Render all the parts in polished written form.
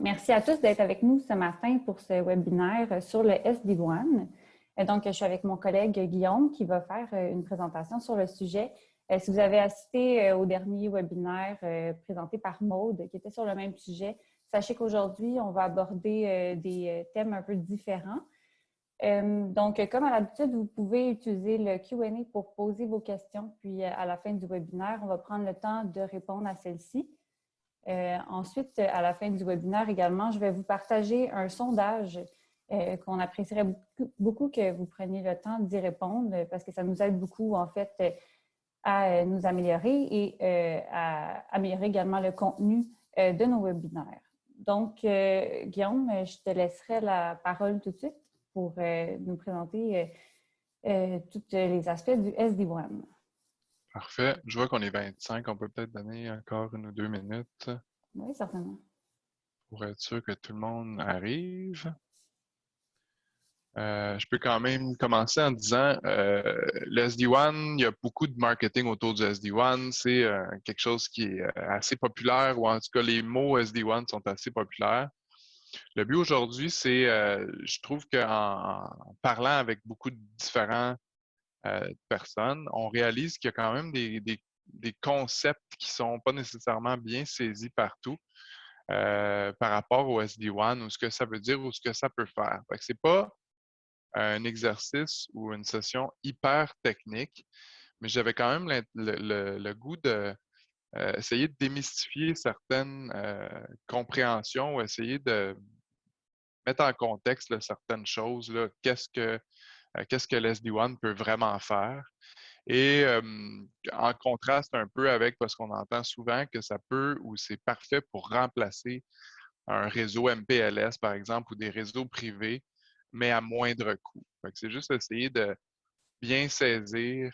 Merci à tous d'être avec nous ce matin pour ce webinaire sur le SD-WAN. Donc, je suis avec mon collègue Guillaume qui va faire une présentation sur le sujet. Si vous avez assisté au dernier webinaire présenté par Maude qui était sur le même sujet, sachez qu'aujourd'hui, on va aborder des thèmes un peu différents. Donc, comme à l'habitude, vous pouvez utiliser le Q&A pour poser vos questions. Puis, à la fin du webinaire, on va prendre le temps de répondre à celles-ci. Ensuite, à la fin du webinaire également, je vais vous partager un sondage qu'on apprécierait beaucoup que vous preniez le temps d'y répondre parce que ça nous aide beaucoup, en fait, à nous améliorer et à améliorer également le contenu de nos webinaires. Donc, Guillaume, je te laisserai la parole tout de suite pour nous présenter tous les aspects du SD-WAN. Parfait. Je vois qu'on est 25. On peut peut-être donner encore 1 ou 2 minutes Oui, certainement. pour être sûr que tout le monde arrive. Je peux quand même commencer en disant le SD-WAN, il y a beaucoup de marketing autour du SD-WAN. C'est quelque chose qui est assez populaire, ou en tout cas, les mots SD-WAN sont assez populaires. Le but aujourd'hui, c'est, je trouve qu'en parlant avec beaucoup de différents personnes, on réalise qu'il y a quand même des concepts qui sont pas nécessairement bien saisis partout par rapport au SD-WAN, ou ce que ça veut dire, ou ce que ça peut faire. Fait que c'est pas un exercice ou une session hyper technique, mais j'avais quand même le goût de essayer de démystifier certaines compréhensions ou essayer de mettre en contexte là, certaines choses. Là, qu'est-ce que l'SD-WAN peut vraiment faire? Et en contraste un peu avec, parce qu'on entend souvent que ça peut ou c'est parfait pour remplacer un réseau MPLS, par exemple, ou des réseaux privés, mais à moindre coût. C'est juste essayer de bien saisir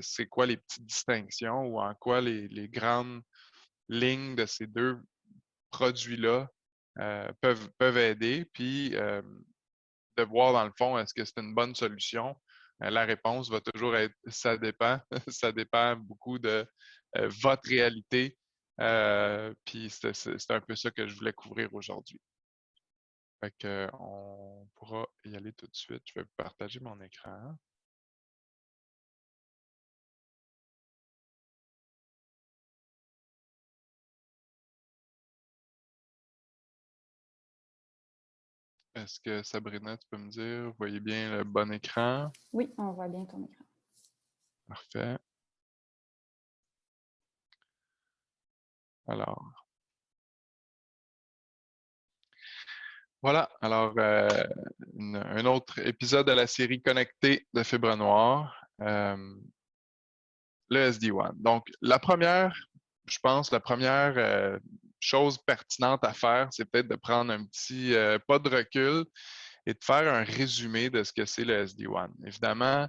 c'est quoi les petites distinctions ou en quoi les grandes lignes de ces deux produits-là peuvent aider, puis de voir dans le fond, est-ce que c'est une bonne solution? La réponse va toujours être ça dépend. Ça dépend beaucoup de votre réalité. Puis c'est un peu ça que je voulais couvrir aujourd'hui. Fait que, on pourra y aller tout de suite. Je vais partager mon écran. Est-ce que Sabrina, tu peux me dire, vous voyez bien le bon écran? Oui, on voit bien ton écran. Parfait. Alors, voilà. Alors, un autre épisode de la série Connecté de Fibre Noire, le SD-WAN. Donc, je pense, la première chose pertinente à faire, c'est peut-être de prendre un petit pas de recul et de faire un résumé de ce que c'est le SD-WAN. Évidemment,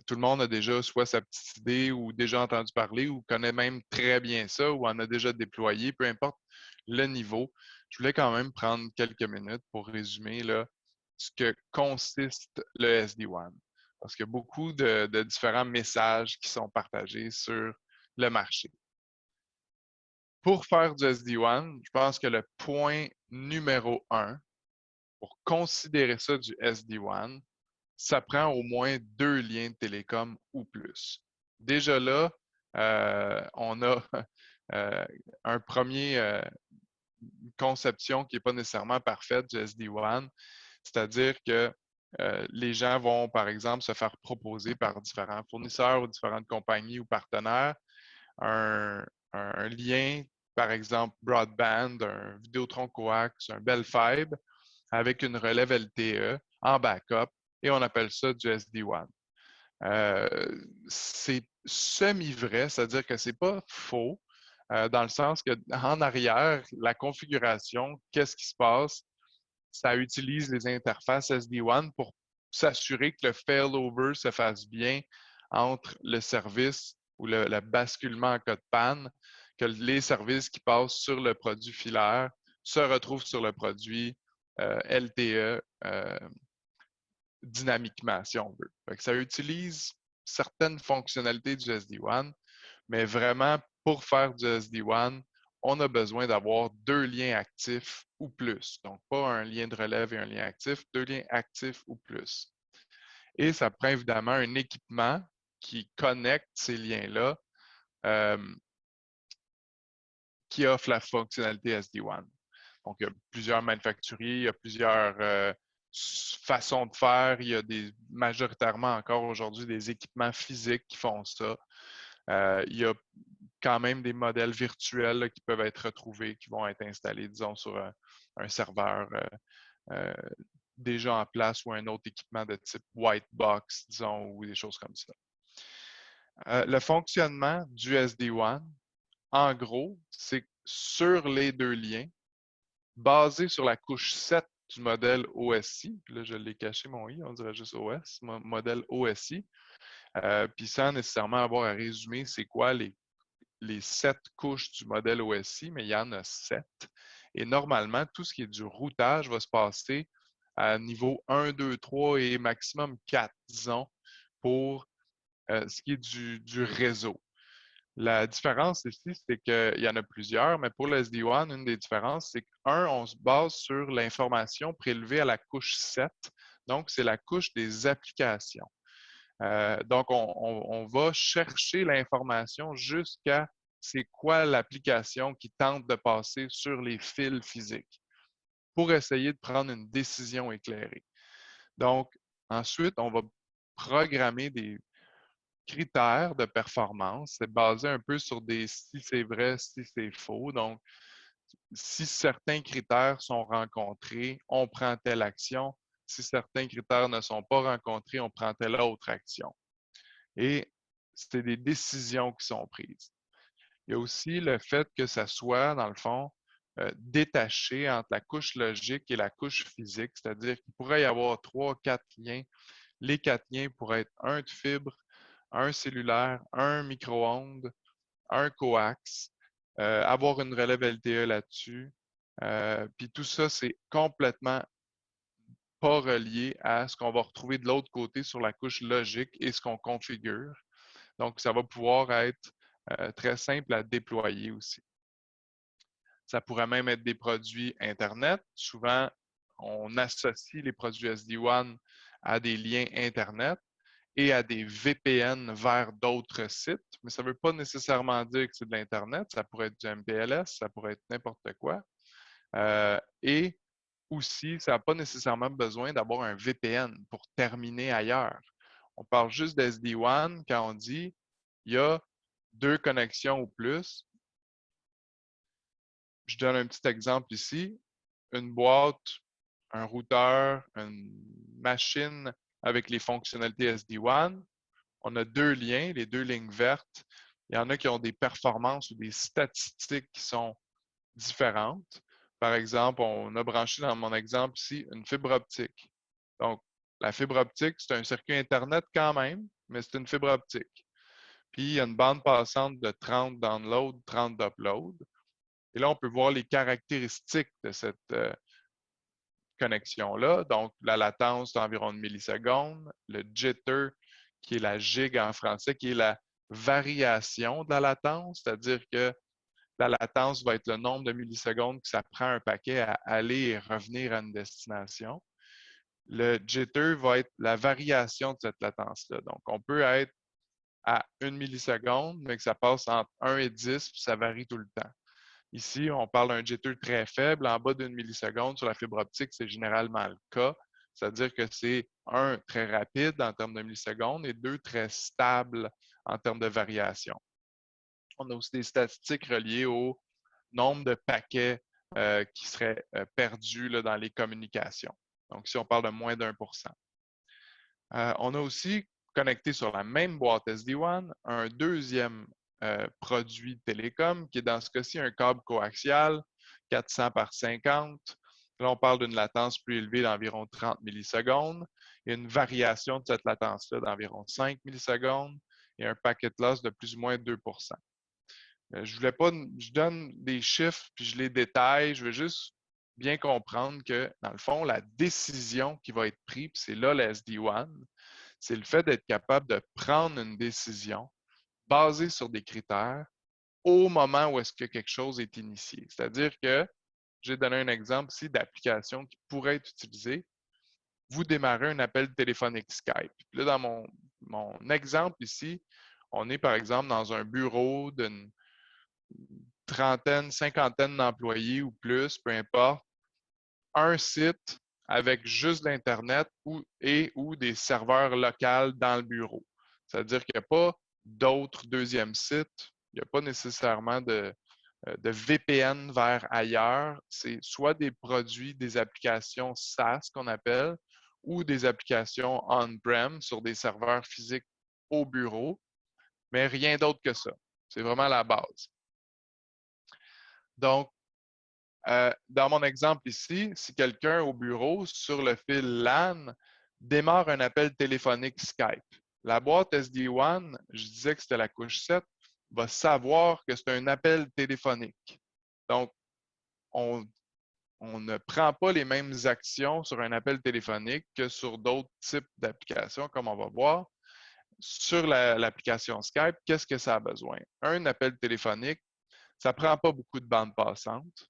tout le monde a déjà soit sa petite idée ou déjà entendu parler ou connaît même très bien ça ou en a déjà déployé, peu importe le niveau. Je voulais quand même prendre quelques minutes pour résumer là, ce que consiste le SD-WAN. Parce qu'il y a beaucoup de différents messages qui sont partagés sur le marché. Pour faire du SD-WAN, je pense que le point numéro 1 pour considérer ça du SD-WAN, ça prend au moins 2 liens de télécom ou plus. Déjà là, on a un premier conception qui n'est pas nécessairement parfaite du SD-WAN, c'est-à-dire que les gens vont, par exemple, se faire proposer par différents fournisseurs ou différentes compagnies ou partenaires un lien, par exemple, broadband, un Vidéotron coax, un Bell Fibre, avec une relève LTE en backup, et on appelle ça du SD-WAN. C'est semi-vrai, c'est-à-dire que c'est pas faux, dans le sens qu'en arrière, la configuration, qu'est-ce qui se passe? Ça utilise les interfaces SD-WAN pour s'assurer que le failover se fasse bien entre le service ou le basculement en cas de panne, que les services qui passent sur le produit filaire se retrouvent sur le produit LTE dynamiquement, si on veut. Fait que ça utilise certaines fonctionnalités du SD-WAN, mais vraiment, pour faire du SD-WAN, on a besoin d'avoir 2 liens actifs ou plus. Donc, pas un lien de relève et un lien actif, 2 liens actifs ou plus. Et ça prend évidemment un équipement qui connecte ces liens-là, qui offre la fonctionnalité SD-WAN. Donc, il y a plusieurs manufacturiers, il y a plusieurs façons de faire. Il y a majoritairement encore aujourd'hui des équipements physiques qui font ça. Il y a quand même des modèles virtuels là, qui peuvent être retrouvés, qui vont être installés, disons, sur un serveur déjà en place ou un autre équipement de type white box, disons, ou des choses comme ça. Le fonctionnement du SD-WAN, en gros, c'est sur les 2 liens, basé sur la couche 7 du modèle OSI. Là, je l'ai caché, mon I, on dirait juste OS, modèle OSI. Puis sans nécessairement avoir à résumer c'est quoi les 7 couches du modèle OSI, mais il y en a 7. Et normalement, tout ce qui est du routage va se passer à niveau 1, 2, 3 et maximum 4, disons, pour ce qui est du réseau. La différence ici, c'est qu'il y en a plusieurs, mais pour le SD-WAN, une des différences, c'est qu'un, on se base sur l'information prélevée à la couche 7, donc c'est la couche des applications. Donc, on va chercher l'information jusqu'à c'est quoi l'application qui tente de passer sur les fils physiques pour essayer de prendre une décision éclairée. Donc, ensuite, on va programmer des critères de performance. C'est basé un peu sur des si c'est vrai, si c'est faux. Donc, si certains critères sont rencontrés, on prend telle action. Si certains critères ne sont pas rencontrés, on prend telle autre action. Et c'est des décisions qui sont prises. Il y a aussi le fait que ça soit, dans le fond, détaché entre la couche logique et la couche physique, c'est-à-dire qu'il pourrait y avoir 3, 4 liens. Les 4 liens pourraient être un de fibre, un cellulaire, un micro-ondes, un coax, avoir une relève LTE là-dessus. Puis tout ça, c'est complètement pas relié à ce qu'on va retrouver de l'autre côté sur la couche logique et ce qu'on configure. Donc, ça va pouvoir être très simple à déployer aussi. Ça pourrait même être des produits Internet. Souvent, on associe les produits SD-WAN à des liens Internet et à des VPN vers d'autres sites, mais ça ne veut pas nécessairement dire que c'est de l'Internet. Ça pourrait être du MPLS, ça pourrait être n'importe quoi. Et aussi, ça n'a pas nécessairement besoin d'avoir un VPN pour terminer ailleurs. On parle juste d'SD-WAN quand on dit il y a 2 connexions ou plus. Je donne un petit exemple ici. Une boîte, un routeur, une machine avec les fonctionnalités SD-WAN. On a 2 liens, les 2 lignes vertes. Il y en a qui ont des performances ou des statistiques qui sont différentes. Par exemple, on a branché dans mon exemple ici une fibre optique. Donc, la fibre optique, c'est un circuit Internet quand même, mais c'est une fibre optique. Puis, il y a une bande passante de 30 download, 30 d'upload. Et là, on peut voir les caractéristiques de cette connexion-là. Donc, la latence d'environ 1 milliseconde, le jitter, qui est la gig en français, qui est la variation de la latence, c'est-à-dire que la latence va être le nombre de millisecondes que ça prend un paquet à aller et revenir à une destination. Le jitter va être la variation de cette latence-là. Donc, on peut être à 1 milliseconde, mais que ça passe entre 1 et 10, puis ça varie tout le temps. Ici, on parle d'un jitter très faible, en bas d'une milliseconde. Sur la fibre optique, c'est généralement le cas. C'est-à-dire que c'est 1, très rapide en termes de millisecondes et 2, très stable en termes de variation. On a aussi des statistiques reliées au nombre de paquets qui seraient perdus là, dans les communications. Donc, si on parle de moins d'1%. On a aussi connecté sur la même boîte SD-WAN un deuxième produit télécom qui est dans ce cas-ci un câble coaxial 400 par 50. Là, on parle d'une latence plus élevée d'environ 30 millisecondes et une variation de cette latence-là d'environ 5 millisecondes et un packet loss de plus ou moins 2%. Je voulais pas, je donne des chiffres puis je les détaille. Je veux juste bien comprendre que, dans le fond, la décision qui va être prise, puis c'est là le SD-WAN, c'est le fait d'être capable de prendre une décision basée sur des critères au moment où est-ce que quelque chose est initié. C'est-à-dire que, j'ai donné un exemple ici d'application qui pourrait être utilisée. Vous démarrez un appel téléphonique Skype. Là, dans mon exemple ici, on est par exemple dans un bureau d'une trentaine, cinquantaine d'employés ou plus, peu importe, un site avec juste l'Internet ou des serveurs locaux dans le bureau. C'est-à-dire qu'il n'y a pas d'autres deuxièmes sites, il n'y a pas nécessairement de VPN vers ailleurs. C'est soit des produits, des applications SaaS qu'on appelle, ou des applications on-prem sur des serveurs physiques au bureau, mais rien d'autre que ça. C'est vraiment la base. Donc, dans mon exemple ici, si quelqu'un au bureau, sur le fil LAN, démarre un appel téléphonique Skype, la boîte SD-WAN, je disais que c'était la couche 7, va savoir que c'est un appel téléphonique. Donc, on ne prend pas les mêmes actions sur un appel téléphonique que sur d'autres types d'applications, comme on va voir. Sur l'application Skype, qu'est-ce que ça a besoin? Un appel téléphonique, ça ne prend pas beaucoup de bandes passantes,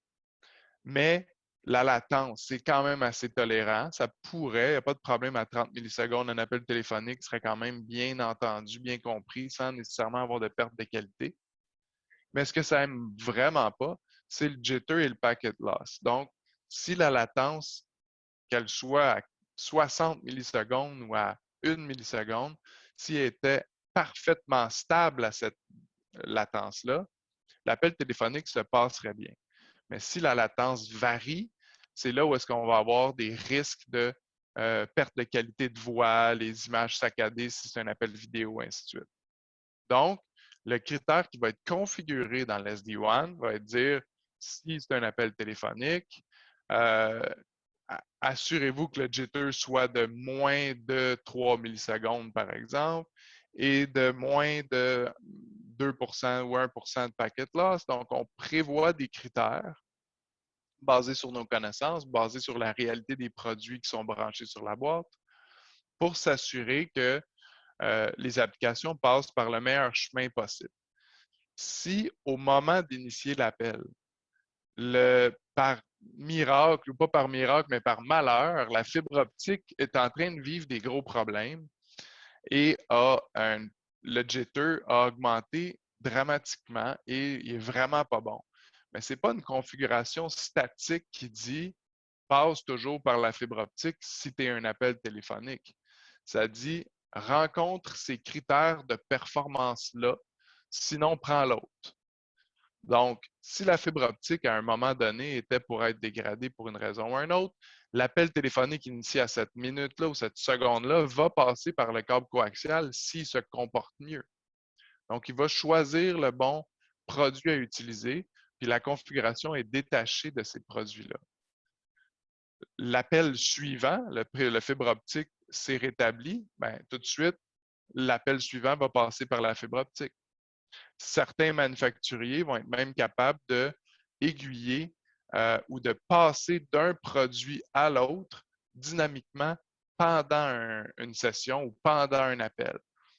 mais la latence, c'est quand même assez tolérant. Ça pourrait, il n'y a pas de problème à 30 millisecondes, un appel téléphonique serait quand même bien entendu, bien compris, sans nécessairement avoir de perte de qualité. Mais ce que ça n'aime vraiment pas, c'est le jitter et le packet loss. Donc, si la latence, qu'elle soit à 60 millisecondes ou à 1 milliseconde, si elle était parfaitement stable à cette latence-là, l'appel téléphonique se passerait bien. Mais si la latence varie, c'est là où est-ce qu'on va avoir des risques de perte de qualité de voix, les images saccadées si c'est un appel vidéo, ainsi de suite. Donc, le critère qui va être configuré dans l'SD-WAN va être dire si c'est un appel téléphonique, assurez-vous que le jitter soit de moins de 3 millisecondes, par exemple, et de moins de 2 ou 1 de packet loss. Donc, on prévoit des critères basés sur nos connaissances, basés sur la réalité des produits qui sont branchés sur la boîte, pour s'assurer que les applications passent par le meilleur chemin possible. Si au moment d'initier l'appel, par miracle ou pas par miracle, mais par malheur, la fibre optique est en train de vivre des gros problèmes et le jitter a augmenté dramatiquement et il est vraiment pas bon. Mais ce n'est pas une configuration statique qui dit passe toujours par la fibre optique si tu es un appel téléphonique. Ça dit rencontre ces critères de performance-là, sinon prends l'autre. Donc, si la fibre optique, à un moment donné, était pour être dégradée pour une raison ou une autre, l'appel téléphonique initié à cette minute-là ou cette seconde-là va passer par le câble coaxial s'il se comporte mieux. Donc, il va choisir le bon produit à utiliser, puis la configuration est détachée de ces produits-là. L'appel suivant, le fibre optique s'est rétabli, bien, tout de suite, l'appel suivant va passer par la fibre optique. Certains manufacturiers vont être même capables d'aiguiller ou de passer d'un produit à l'autre dynamiquement pendant une session ou pendant un appel.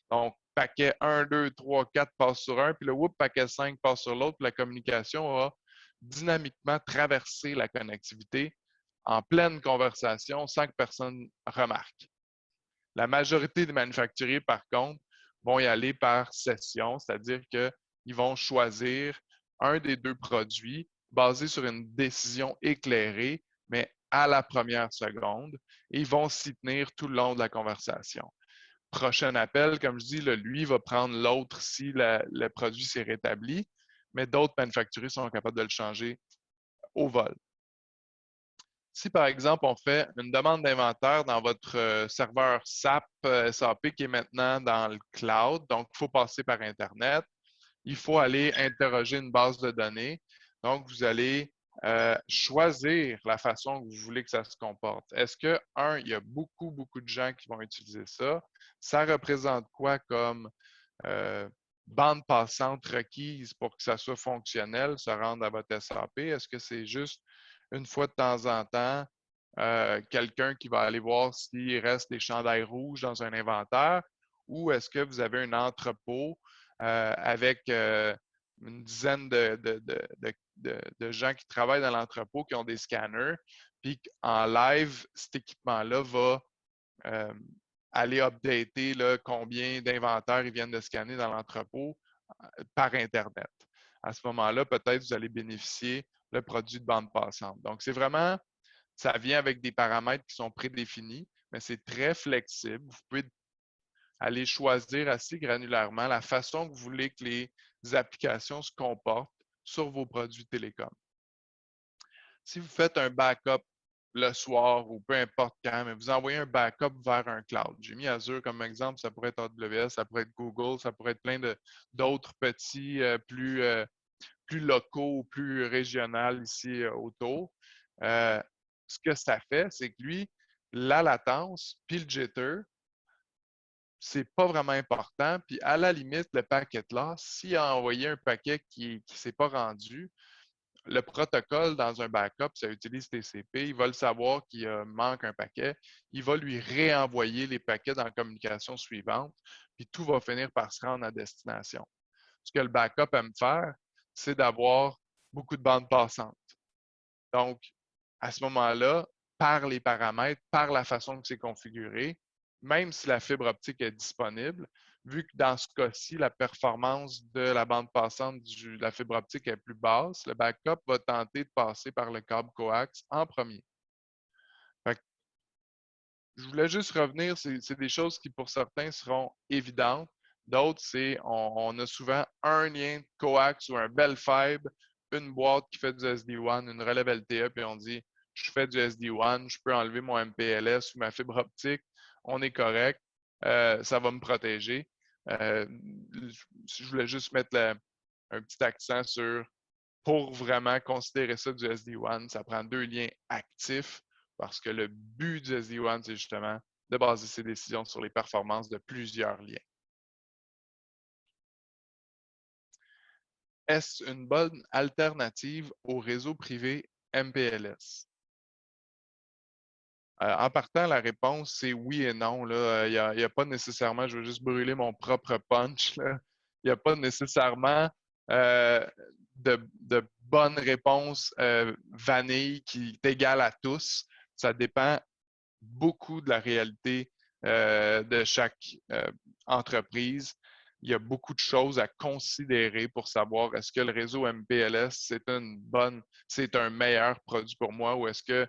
Donc, paquet 1, 2, 3, 4 passe sur un, puis le paquet 5 passe sur l'autre, puis la communication a dynamiquement traversé la connectivité en pleine conversation sans que personne remarque. La majorité des manufacturiers, par contre, vont y aller par session, c'est-à-dire qu'ils vont choisir un des deux produits basé sur une décision éclairée, mais à la première seconde, et ils vont s'y tenir tout le long de la conversation. Prochain appel, comme je dis, lui va prendre l'autre si le produit s'est rétabli, mais d'autres manufacturiers sont capables de le changer au vol. Si, par exemple, on fait une demande d'inventaire dans votre serveur SAP, SAP qui est maintenant dans le cloud, donc il faut passer par Internet, il faut aller interroger une base de données. Donc, vous allez choisir la façon que vous voulez que ça se comporte. Est-ce que, il y a beaucoup, beaucoup de gens qui vont utiliser ça? Ça représente quoi comme bande passante requise pour que ça soit fonctionnel, se rendre à votre SAP? Est-ce que c'est juste une fois de temps en temps, quelqu'un qui va aller voir s'il reste des chandails rouges dans un inventaire, ou est-ce que vous avez un entrepôt avec une dizaine de gens qui travaillent dans l'entrepôt qui ont des scanners, puis en live, cet équipement-là va aller updater là, combien d'inventaires ils viennent de scanner dans l'entrepôt par Internet. À ce moment-là, peut-être vous allez bénéficier le produit de bande passante. Donc, c'est vraiment, ça vient avec des paramètres qui sont prédéfinis, mais c'est très flexible. Vous pouvez aller choisir assez granulairement la façon que vous voulez que les applications se comportent sur vos produits télécom. Si vous faites un backup le soir ou peu importe quand, mais vous envoyez un backup vers un cloud. J'ai mis Azure comme exemple, ça pourrait être AWS, ça pourrait être Google, ça pourrait être plein d'autres petits plus locaux, plus régionaux ici autour. Ce que ça fait, c'est que lui, la latence puis le jitter, c'est pas vraiment important. Puis à la limite, le packet loss, s'il a envoyé un paquet qui ne s'est pas rendu, le protocole dans un backup, ça utilise TCP, il va le savoir qu'il manque un paquet, il va lui réenvoyer les paquets dans la communication suivante, puis tout va finir par se rendre à destination. Ce que le backup aime faire, c'est d'avoir beaucoup de bandes passantes. Donc, à ce moment-là, par les paramètres, par la façon que c'est configuré, même si la fibre optique est disponible, vu que dans ce cas-ci, la performance de la bande passante de la fibre optique est plus basse, le backup va tenter de passer par le câble coax en premier. Fait que, je voulais juste revenir, c'est des choses qui pour certains seront évidentes. D'autres, c'est on a souvent un lien de coax ou un bel fibre, une boîte qui fait du SD-WAN, une relève LTE, puis on dit je fais du SD-WAN, je peux enlever mon MPLS ou ma fibre optique, on est correct, ça va me protéger. Je voulais juste mettre un petit accent sur pour vraiment considérer ça du SD-WAN, ça prend 2 liens actifs parce que le but du SD-WAN, c'est justement de baser ses décisions sur les performances de plusieurs liens. Est-ce une bonne alternative au réseau privé MPLS? En partant, la réponse, c'est oui et non. Il n'y a pas nécessairement, je veux juste brûler mon propre punch. Là. Il n'y a pas nécessairement de bonne réponse vanille qui est égale à tous. Ça dépend beaucoup de la réalité de chaque entreprise. Il y a beaucoup de choses à considérer pour savoir est-ce que le réseau MPLS, c'est un meilleur produit pour moi ou est-ce que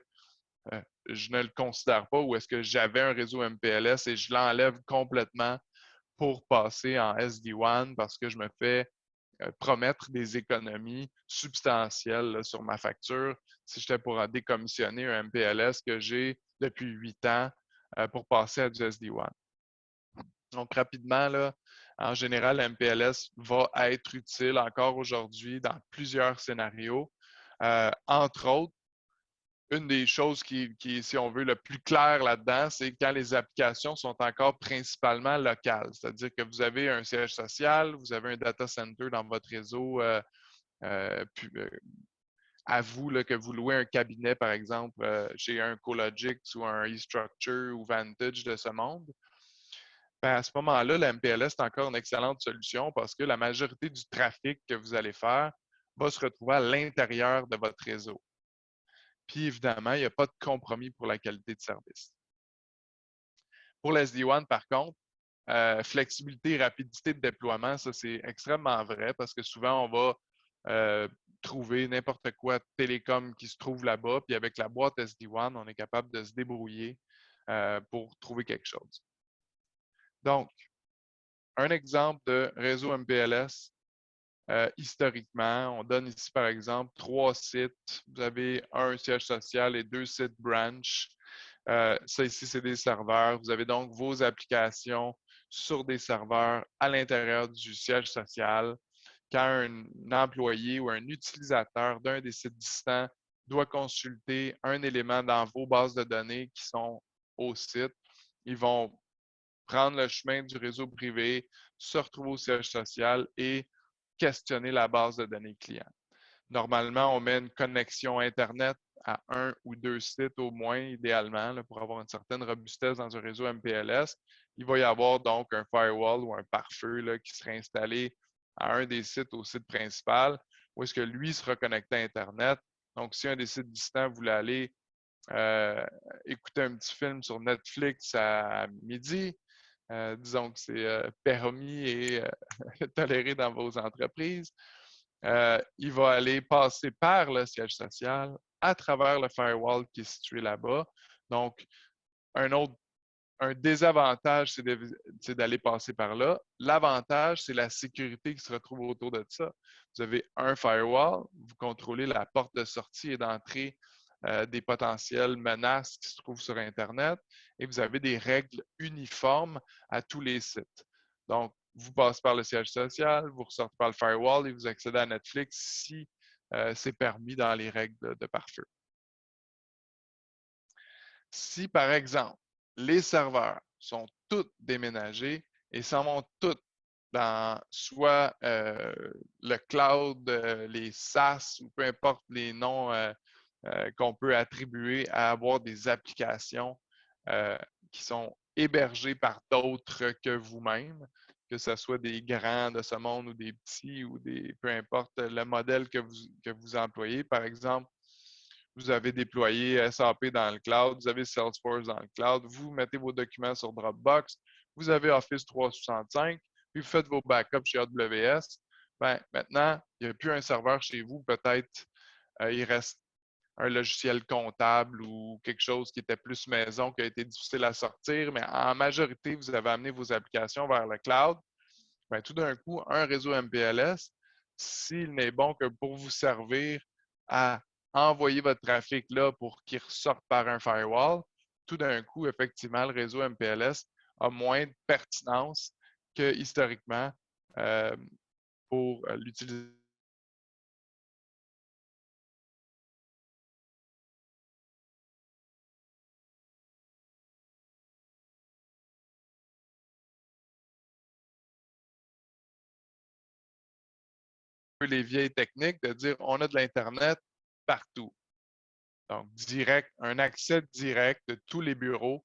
je ne le considère pas ou est-ce que j'avais un réseau MPLS et je l'enlève complètement pour passer en SD-WAN parce que je me fais promettre des économies substantielles là, sur ma facture si j'étais pour décommissionner un MPLS que j'ai depuis 8 ans pour passer à du SD-WAN. Donc, rapidement, là, en général, le MPLS va être utile encore aujourd'hui dans plusieurs scénarios. Entre autres, une des choses qui est, si on veut, le plus clair là-dedans, c'est quand les applications sont encore principalement locales. C'est-à-dire que vous avez un siège social, vous avez un data center dans votre réseau, à vous là, que vous louez un cabinet, par exemple, chez un Cologix ou un eStructure ou Vantage de ce monde. Ben, à ce moment-là, la MPLS est encore une excellente solution parce que la majorité du trafic que vous allez faire va se retrouver à l'intérieur de votre réseau. Puis évidemment, il n'y a pas de compromis pour la qualité de service. Pour l'SD-WAN, par contre, flexibilité et rapidité de déploiement, ça c'est extrêmement vrai parce que souvent on va trouver n'importe quoi de télécom qui se trouve là-bas, puis avec la boîte SD-WAN, on est capable de se débrouiller pour trouver quelque chose. Donc, un exemple de réseau MPLS, historiquement, on donne ici par exemple 3 sites. Vous avez un siège social et 2 sites branch. Ça ici, c'est des serveurs. Vous avez donc vos applications sur des serveurs à l'intérieur du siège social. Quand un employé ou un utilisateur d'un des sites distants doit consulter un élément dans vos bases de données qui sont au site, ils vont prendre le chemin du réseau privé, se retrouver au siège social et questionner la base de données client. Normalement, on met une connexion Internet à 1 ou 2 sites au moins, idéalement, là, pour avoir une certaine robustesse dans un réseau MPLS. Il va y avoir donc un firewall ou un pare-feu qui serait installé à un des sites au site principal, où est-ce que lui sera connecté à Internet. Donc, si un des sites distants voulait aller écouter un petit film sur Netflix à midi, disons que c'est permis et toléré dans vos entreprises, il va aller passer par le siège social à travers le firewall qui est situé là-bas. Donc, un désavantage, c'est d'aller passer par là. L'avantage, c'est la sécurité qui se retrouve autour de ça. Vous avez un firewall, vous contrôlez la porte de sortie et d'entrée des potentielles menaces qui se trouvent sur Internet et vous avez des règles uniformes à tous les sites. Donc, vous passez par le siège social, vous ressortez par le firewall et vous accédez à Netflix si c'est permis dans les règles de pare-feu. Si, par exemple, les serveurs sont tous déménagés et s'en vont tous dans soit le cloud, les SaaS ou peu importe les noms qu'on peut attribuer à avoir des applications qui sont hébergées par d'autres que vous-même, que ce soit des grands de ce monde ou des petits ou peu importe le modèle que vous employez. Par exemple, vous avez déployé SAP dans le cloud, vous avez Salesforce dans le cloud, vous mettez vos documents sur Dropbox, vous avez Office 365, puis vous faites vos backups chez AWS. Ben, maintenant, il n'y a plus un serveur chez vous, peut-être il reste un logiciel comptable ou quelque chose qui était plus maison, qui a été difficile à sortir, mais en majorité, vous avez amené vos applications vers le cloud. Ben, tout d'un coup, un réseau MPLS, s'il n'est bon que pour vous servir à envoyer votre trafic là pour qu'il ressorte par un firewall, tout d'un coup, effectivement, le réseau MPLS a moins de pertinence que historiquement euh, pour l'utiliser. Les vieilles techniques de dire on a de l'Internet partout. Donc, direct, un accès direct de tous les bureaux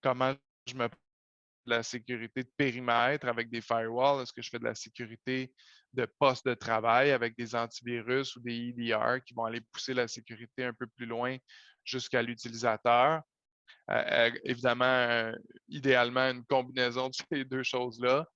comment je me de la sécurité de périmètre avec des firewalls? Est-ce que je fais de la sécurité de poste de travail avec des antivirus ou des EDR qui vont aller pousser la sécurité un peu plus loin jusqu'à l'utilisateur? Évidemment, idéalement, une combinaison de ces deux choses-là.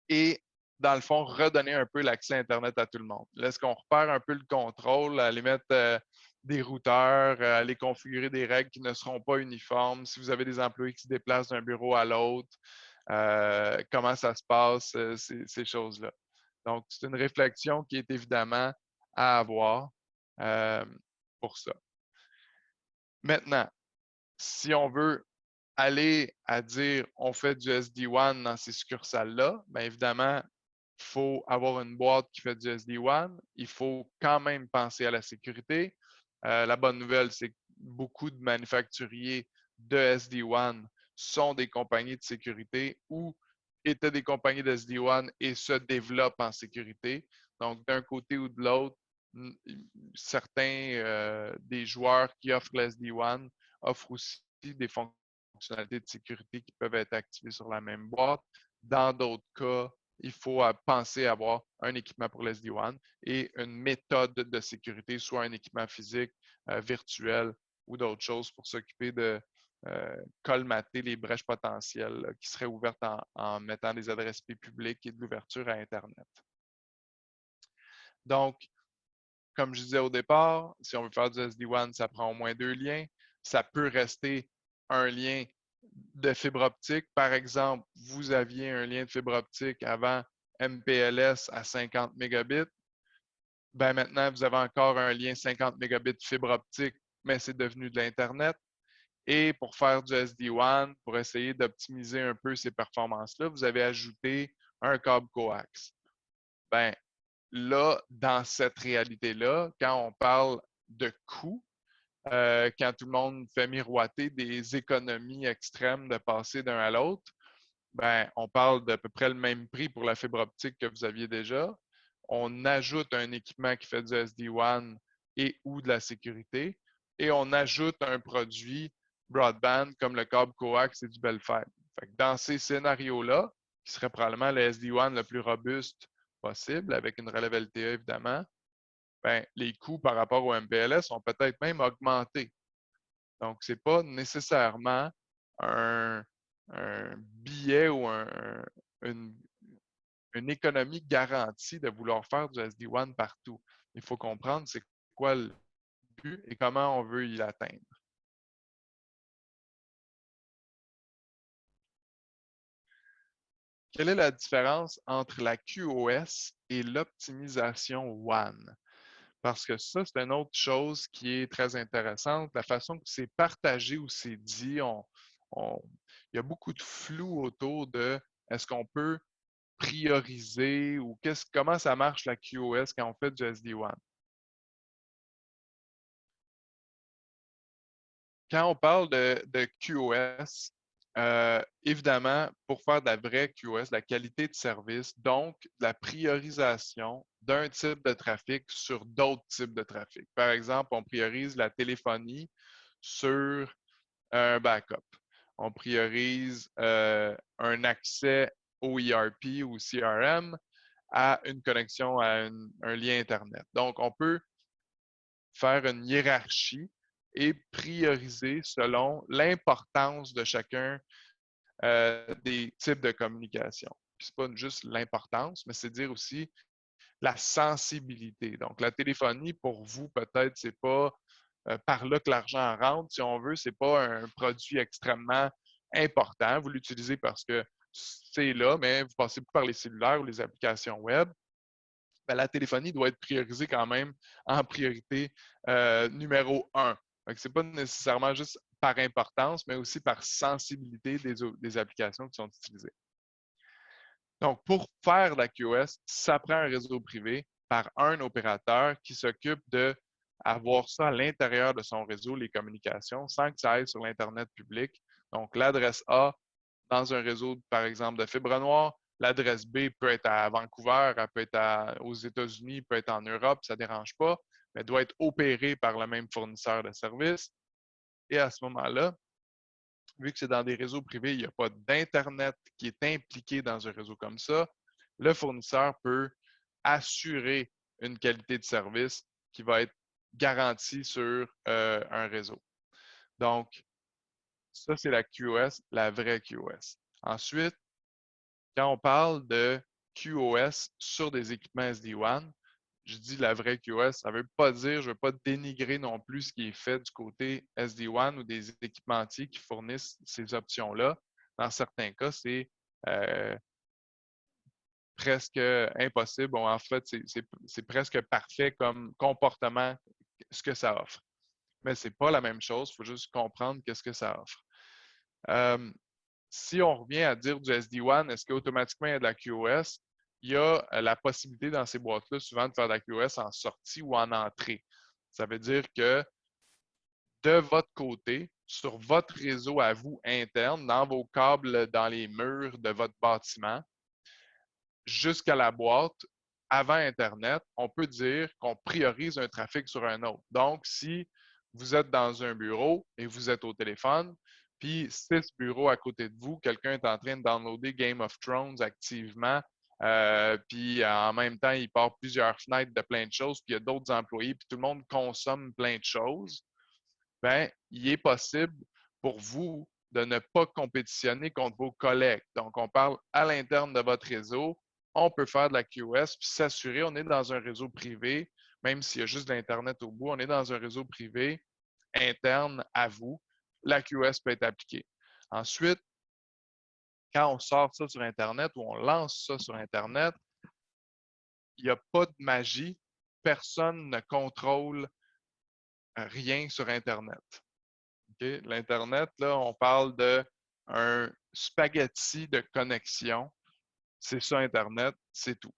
Et dans le fond, redonner un peu l'accès Internet à tout le monde. Là, est-ce qu'on repère un peu le contrôle, aller mettre des routeurs, aller configurer des règles qui ne seront pas uniformes? Si vous avez des employés qui se déplacent d'un bureau à l'autre, comment ça se passe, ces choses-là. Donc, c'est une réflexion qui est évidemment à avoir euh, pour ça. Maintenant, si on veut aller à dire on fait du SD-WAN dans ces succursales-là, bien évidemment, il faut avoir une boîte qui fait du SD-WAN. Il faut quand même penser à la sécurité. La bonne nouvelle, c'est que beaucoup de manufacturiers de SD-WAN sont des compagnies de sécurité ou étaient des compagnies de SD-WAN et se développent en sécurité. Donc, d'un côté ou de l'autre, certains des joueurs qui offrent le SD-WAN offrent aussi des fonctionnalités de sécurité qui peuvent être activées sur la même boîte. Dans d'autres cas, il faut penser à avoir un équipement pour l'SD-WAN et une méthode de sécurité, soit un équipement physique, virtuel ou d'autres choses pour s'occuper de colmater les brèches potentielles qui seraient ouvertes en mettant des adresses IP publiques et de l'ouverture à Internet. Donc, comme je disais au départ, si on veut faire du SD-WAN, ça prend au moins 2 liens. Ça peut rester un lien de fibre optique. Par exemple, vous aviez un lien de fibre optique avant MPLS à 50 mégabits. Ben maintenant, vous avez encore un lien 50 mégabits fibre optique, mais c'est devenu de l'Internet. Et pour faire du SD-WAN, pour essayer d'optimiser un peu ces performances-là, vous avez ajouté un câble coax. Ben, là, dans cette réalité-là, quand on parle de coûts, quand tout le monde fait miroiter des économies extrêmes de passer d'un à l'autre, ben, on parle d'à peu près le même prix pour la fibre optique que vous aviez déjà. On ajoute un équipement qui fait du SD-WAN et ou de la sécurité, et on ajoute un produit broadband comme le câble coax et du bel fibre. Fait que dans ces scénarios-là, qui serait probablement le SD-WAN le plus robuste possible, avec une relève LTE évidemment, ben, les coûts par rapport au MPLS ont peut-être même augmenté. Donc, ce n'est pas nécessairement un, billet ou une, une économie garantie de vouloir faire du SD-WAN partout. Il faut comprendre c'est quoi le but et comment on veut y l'atteindre. Quelle est la différence entre la QoS et l'optimisation WAN? Parce que ça, c'est une autre chose qui est très intéressante. La façon que c'est partagé ou c'est dit, il y a beaucoup de flou autour de est-ce qu'on peut prioriser ou comment ça marche la QoS quand on fait du SD-WAN. Quand on parle de QoS, évidemment, pour faire de la vraie QoS, la qualité de service, donc de la priorisation d'un type de trafic sur d'autres types de trafic. Par exemple, on priorise la téléphonie sur un backup. On priorise un accès au ERP ou CRM à une connexion à un lien Internet. Donc, on peut faire une hiérarchie et prioriser selon l'importance de chacun des types de communication. Ce n'est pas juste l'importance, mais c'est dire aussi la sensibilité. Donc, la téléphonie, pour vous, peut-être, c'est pas par là que l'argent rentre, si on veut, c'est pas un produit extrêmement important. Vous l'utilisez parce que c'est là, mais vous passez plus par les cellulaires ou les applications web. Ben, la téléphonie doit être priorisée quand même en priorité numéro un. Ce n'est pas nécessairement juste par importance, mais aussi par sensibilité des applications qui sont utilisées. Donc, pour faire de la QoS, ça prend un réseau privé par un opérateur qui s'occupe d'avoir ça à l'intérieur de son réseau, les communications, sans que ça aille sur l'Internet public. Donc, l'adresse A dans un réseau, par exemple, de fibre noire, l'adresse B peut être à Vancouver, elle peut être aux États-Unis, peut être en Europe, ça ne dérange pas, mais elle doit être opérée par le même fournisseur de services. Et à ce moment-là, vu que c'est dans des réseaux privés, il n'y a pas d'Internet qui est impliqué dans un réseau comme ça, le fournisseur peut assurer une qualité de service qui va être garantie sur un réseau. Donc, ça, c'est la QoS, la vraie QoS. Ensuite, quand on parle de QoS sur des équipements SD-WAN, je dis la vraie QoS, ça ne veut pas dire, je ne veux pas dénigrer non plus ce qui est fait du côté SD-WAN ou des équipementiers qui fournissent ces options-là. Dans certains cas, c'est presque impossible. Bon, en fait, c'est presque parfait comme comportement, ce que ça offre. Mais ce n'est pas la même chose, il faut juste comprendre qu'est-ce que ça offre. Si on revient à dire du SD-WAN, est-ce qu'automatiquement il y a de la QoS? Il y a la possibilité dans ces boîtes-là souvent de faire de la QoS en sortie ou en entrée. Ça veut dire que de votre côté, sur votre réseau à vous interne, dans vos câbles, dans les murs de votre bâtiment, jusqu'à la boîte, avant Internet, on peut dire qu'on priorise un trafic sur un autre. Donc, si vous êtes dans un bureau et vous êtes au téléphone, puis 6 bureaux à côté de vous, quelqu'un est en train de downloader Game of Thrones activement, puis en même temps, il part plusieurs fenêtres de plein de choses, puis il y a d'autres employés, puis tout le monde consomme plein de choses, bien, il est possible pour vous de ne pas compétitionner contre vos collègues. Donc, on parle à l'interne de votre réseau, on peut faire de la QoS, puis s'assurer, on est dans un réseau privé, même s'il y a juste de l'Internet au bout, on est dans un réseau privé interne à vous, la QoS peut être appliquée. Ensuite, quand on sort ça sur Internet ou on lance ça sur Internet, il n'y a pas de magie. Personne ne contrôle rien sur Internet. Okay? L'Internet, là, on parle d'un spaghetti de connexion. C'est ça, Internet, c'est tout.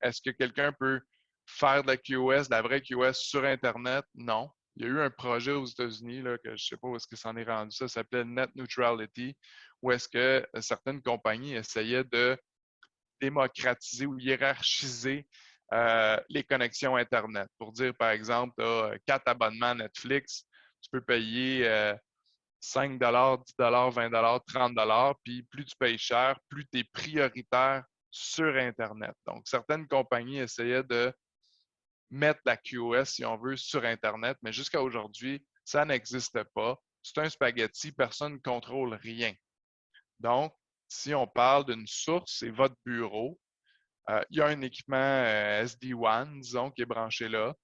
Est-ce que quelqu'un peut faire de la QoS, de la vraie QoS sur Internet? Non. il y a eu un projet aux États-Unis, là, que je ne sais pas où est-ce que ça en est rendu, ça s'appelait Net Neutrality, où est-ce que certaines compagnies essayaient de démocratiser ou hiérarchiser les connexions Internet. Pour dire, par exemple, tu as 4 abonnements Netflix, tu peux payer 5 $, 10 $, 20 $, 30 $, puis plus tu payes cher, plus tu es prioritaire sur Internet. Donc, certaines compagnies essayaient de mettre la QoS, si on veut, sur Internet, mais jusqu'à aujourd'hui, ça n'existe pas. C'est un spaghetti, personne ne contrôle rien. Donc, si on parle d'une source, c'est votre bureau. Il y a un équipement SD-WAN, disons, qui est branché là.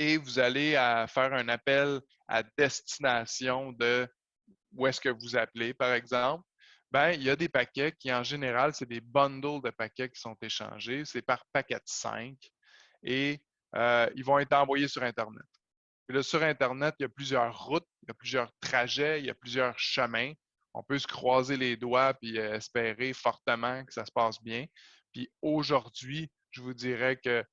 Et vous allez faire un appel à destination de où est-ce que vous appelez, par exemple. Ben, il y a des paquets qui, en général, c'est des bundles de paquets qui sont échangés. C'est par paquet de 5 et ils vont être envoyés sur Internet. Puis là, sur Internet, il y a plusieurs routes, il y a plusieurs trajets, il y a plusieurs chemins. On peut se croiser les doigts puis espérer fortement que ça se passe bien. Puis aujourd'hui, je vous dirais que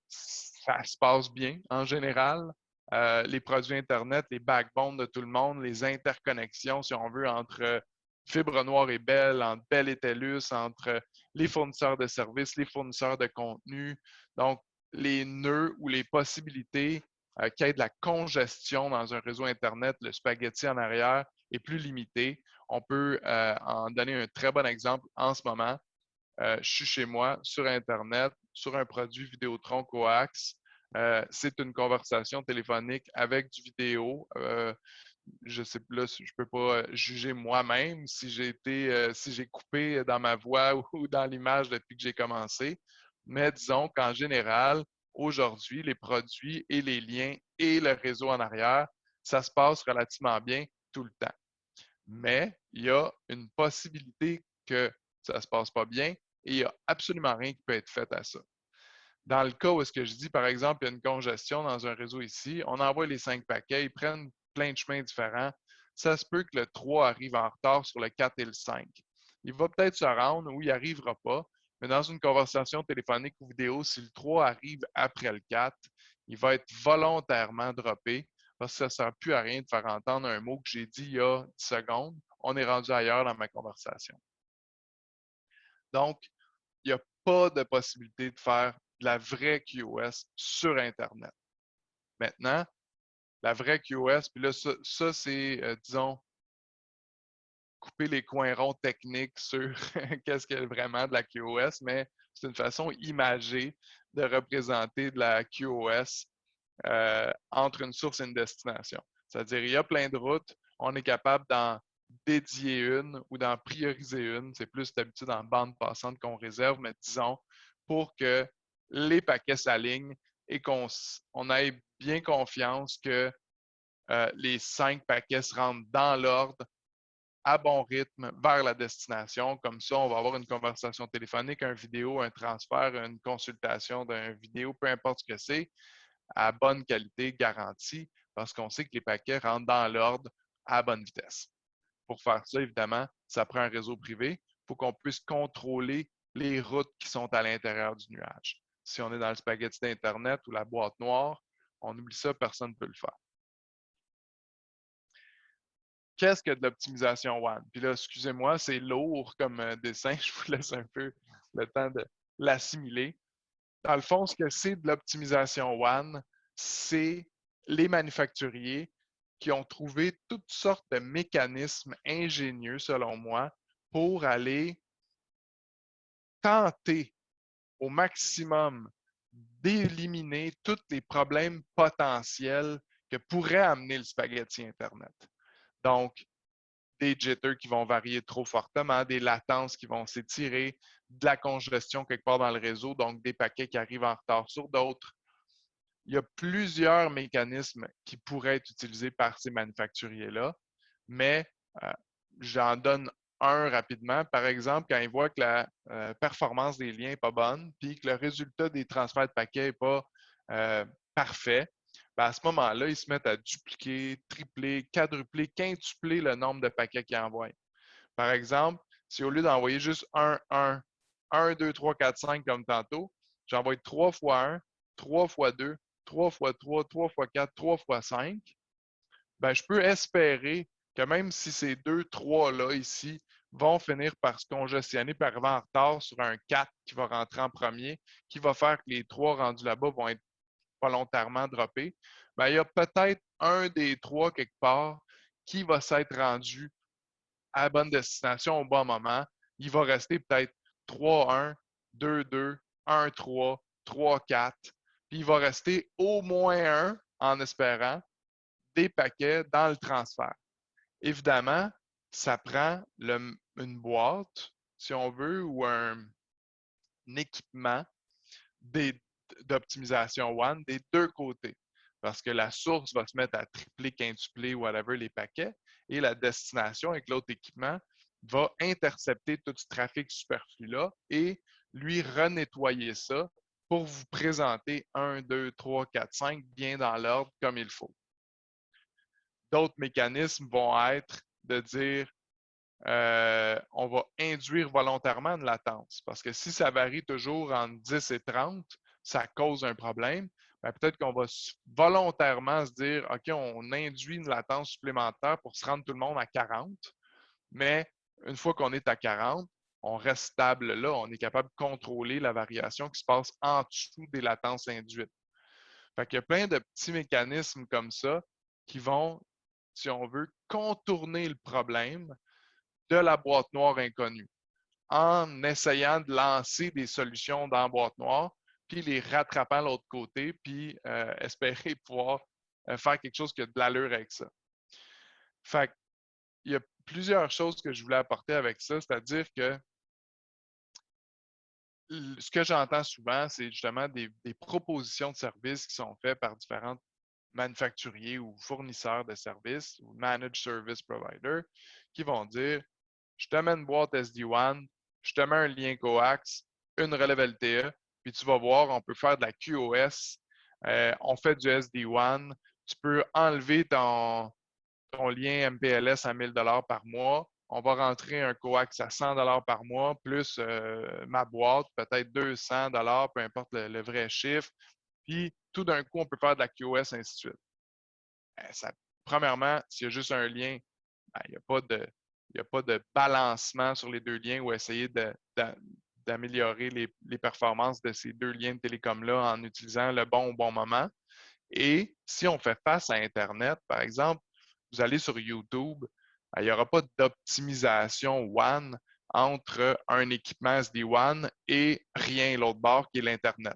ça se passe bien en général. Les produits Internet, les backbones de tout le monde, les interconnexions, si on veut, entre Fibre Noire et Bell, entre Bell et TELUS, entre les fournisseurs de services, les fournisseurs de contenu. Donc, les nœuds ou les possibilités qu'il y ait de la congestion dans un réseau Internet, le spaghetti en arrière est plus limité. On peut en donner un très bon exemple en ce moment. Je suis chez moi sur Internet, sur un produit Vidéotron Coax. C'est une conversation téléphonique avec du vidéo. Je sais là, je peux pas juger moi-même si si j'ai coupé dans ma voix ou dans l'image depuis que j'ai commencé. Mais disons qu'en général, aujourd'hui, les produits et les liens et le réseau en arrière, ça se passe relativement bien tout le temps. Mais il y a une possibilité que ça ne se passe pas bien et il n'y a absolument rien qui peut être fait à ça. Dans le cas où est-ce que je dis, par exemple, il y a une congestion dans un réseau ici, on envoie les 5 paquets, ils prennent plein de chemins différents. Ça se peut que le 3 arrive en retard sur le 4 et le 5. Il va peut-être se rendre ou il n'y arrivera pas, mais dans une conversation téléphonique ou vidéo, si le 3 arrive après le 4, il va être volontairement droppé parce que ça ne sert plus à rien de faire entendre un mot que j'ai dit il y a 10 secondes. On est rendu ailleurs dans ma conversation. Donc, il n'y a pas de possibilité de faire de la vraie QoS sur Internet. Maintenant, la vraie QoS, puis là, ça c'est, disons, couper les coins ronds techniques sur qu'est-ce qu'est vraiment de la QoS, mais c'est une façon imagée de représenter de la QoS entre une source et une destination. C'est-à-dire, il y a plein de routes, on est capable d'en dédier une ou d'en prioriser une. C'est plus d'habitude en bande passante qu'on réserve, mais disons, pour que les paquets s'alignent et qu'on ait bien confiance que les 5 paquets se rendent dans l'ordre, à bon rythme, vers la destination. Comme ça, on va avoir une conversation téléphonique, une vidéo, un transfert, une consultation d'un vidéo, peu importe ce que c'est, à bonne qualité, garantie, parce qu'on sait que les paquets rentrent dans l'ordre à bonne vitesse. Pour faire ça, évidemment, ça prend un réseau privé. Il faut qu'on puisse contrôler les routes qui sont à l'intérieur du nuage. Si on est dans le spaghetti d'Internet ou la boîte noire, on oublie ça, personne ne peut le faire. Qu'est-ce que de l'optimisation WAN? Puis là, excusez-moi, c'est lourd comme dessin. Je vous laisse un peu le temps de l'assimiler. Dans le fond, ce que c'est de l'optimisation WAN, c'est les manufacturiers qui ont trouvé toutes sortes de mécanismes ingénieux, selon moi, pour aller tenter au maximum d'éliminer tous les problèmes potentiels que pourrait amener le spaghetti Internet. Donc, des jitters qui vont varier trop fortement, des latences qui vont s'étirer, de la congestion quelque part dans le réseau, donc des paquets qui arrivent en retard sur d'autres. Il y a plusieurs mécanismes qui pourraient être utilisés par ces manufacturiers-là, mais j'en donne un rapidement. Par exemple, quand ils voient que la performance des liens n'est pas bonne, puis que le résultat des transferts de paquets n'est pas parfait, ben à ce moment-là, ils se mettent à dupliquer, tripler, quadrupler, quintupler le nombre de paquets qu'ils envoient. Par exemple, si au lieu d'envoyer juste 1, 2, 3, 4, 5 comme tantôt, j'envoie 3 fois 1, 3 fois 2, 3 fois 3, 3 fois 4, 3 fois 5, ben, je peux espérer que même si ces 2, 3-là ici vont finir par se congestionner, par arriver en retard sur un 4 qui va rentrer en premier, qui va faire que les 3 rendus là-bas vont être volontairement droppés, ben, il y a peut-être un des 3 quelque part qui va s'être rendu à la bonne destination au bon moment. Il va rester peut-être 3-1, 2-2, 1-3, 3-4, puis il va rester au moins un, en espérant, des paquets dans le transfert. Évidemment, ça prend une boîte, si on veut, ou un équipement d'optimisation One des deux côtés. Parce que la source va se mettre à tripler, quintupler, whatever, les paquets, et la destination avec l'autre équipement va intercepter tout ce trafic superflu-là et lui renettoyer ça pour vous présenter 1, 2, 3, 4, 5 bien dans l'ordre comme il faut. D'autres mécanismes vont être de dire on va induire volontairement une latence. Parce que si ça varie toujours entre 10 et 30, ça cause un problème. Ben, peut-être qu'on va volontairement se dire OK, on induit une latence supplémentaire pour se rendre tout le monde à 40. Mais une fois qu'on est à 40, on reste stable là. On est capable de contrôler la variation qui se passe en dessous des latences induites. Fait qu'il y a plein de petits mécanismes comme ça qui vont, si on veut, contourner le problème de la boîte noire inconnue en essayant de lancer des solutions dans la boîte noire, puis les rattrapant de l'autre côté, puis espérer pouvoir faire quelque chose qui a de l'allure avec ça. Fait qu'il y a plusieurs choses que je voulais apporter avec ça, c'est-à-dire que ce que j'entends souvent, c'est justement des propositions de services qui sont faites par différents manufacturiers ou fournisseurs de services ou managed service providers qui vont dire je te mets une boîte SD-WAN, je te mets un lien coax, une relève LTE, puis tu vas voir, on peut faire de la QoS, on fait du SD-WAN, tu peux enlever ton lien MPLS à 1 000 $ par mois, on va rentrer un coax à 100 $ par mois, plus ma boîte, peut-être 200 $, peu importe le vrai chiffre, puis tout d'un coup, on peut faire de la QoS, ainsi de suite. Premièrement, s'il y a juste un lien, ben, il n'y a pas de balancement sur les deux liens ou essayer d'améliorer les performances de ces deux liens de télécom-là en utilisant le bon au bon moment. Et si on fait face à Internet, par exemple, vous allez sur YouTube, il n'y aura pas d'optimisation WAN entre un équipement SD-WAN et rien l'autre bord qui est l'Internet.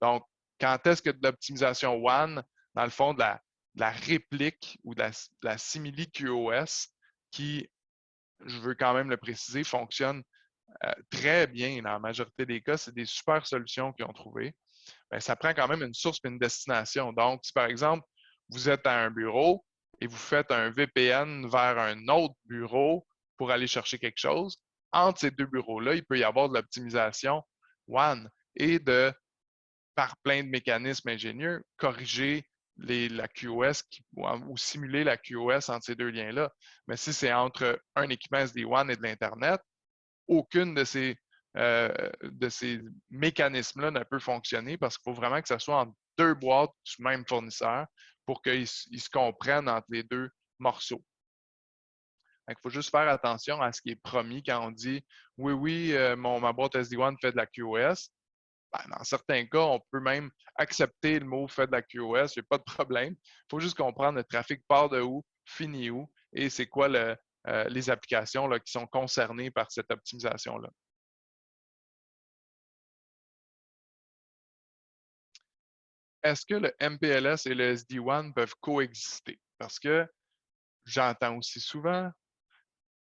Donc, quand est-ce que de l'optimisation WAN, dans le fond, de la réplique ou de la simili-QoS qui, je veux quand même le préciser, fonctionne très bien dans la majorité des cas. C'est des super solutions qu'ils ont trouvées. Bien, ça prend quand même une source et une destination. Donc, si par exemple, vous êtes à un bureau et vous faites un VPN vers un autre bureau pour aller chercher quelque chose, entre ces deux bureaux-là, il peut y avoir de l'optimisation WAN et par plein de mécanismes ingénieux, corriger la QoS ou simuler la QoS entre ces deux liens-là. Mais si c'est entre un équipement SD-WAN et de l'Internet, aucune de ces mécanismes-là ne peut fonctionner parce qu'il faut vraiment que ce soit entre deux boîtes du même fournisseur pour qu'ils se comprennent entre les deux morceaux. Il faut juste faire attention à ce qui est promis quand on dit « Oui, ma boîte SD-WAN fait de la QoS ». Ben, dans certains cas, on peut même accepter le mot fait de la QoS, il n'y a pas de problème. Il faut juste comprendre le trafic part de où, finit où, et c'est quoi les applications là, qui sont concernées par cette optimisation-là. Est-ce que le MPLS et le SD-WAN peuvent coexister? Parce que j'entends aussi souvent,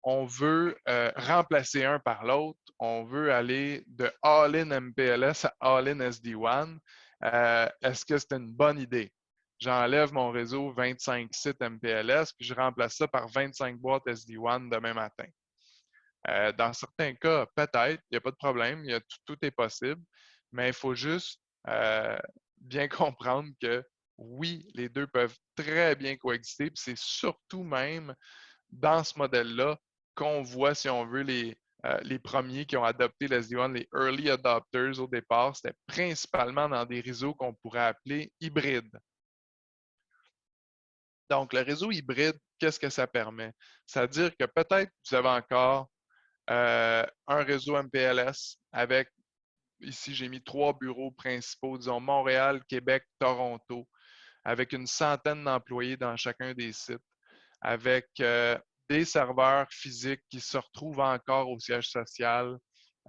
on veut remplacer un par l'autre, on veut aller de all-in MPLS à all-in SD-WAN. Est-ce que c'est une bonne idée? J'enlève mon réseau 25 sites MPLS, puis je remplace ça par 25 boîtes SD-WAN demain matin. Dans certains cas, peut-être, il n'y a pas de problème, tout est possible, mais il faut juste bien comprendre que oui, les deux peuvent très bien coexister, puis c'est surtout même dans ce modèle-là qu'on voit, si on veut, les premiers qui ont adopté le SD-WAN, les early adopters au départ, c'était principalement dans des réseaux qu'on pourrait appeler hybrides. Donc, le réseau hybride, qu'est-ce que ça permet? C'est-à-dire que peut-être vous avez encore un réseau MPLS avec, ici j'ai mis 3 bureaux principaux, disons Montréal, Québec, Toronto, avec une centaine d'employés dans chacun des sites, avec des serveurs physiques qui se retrouvent encore au siège social.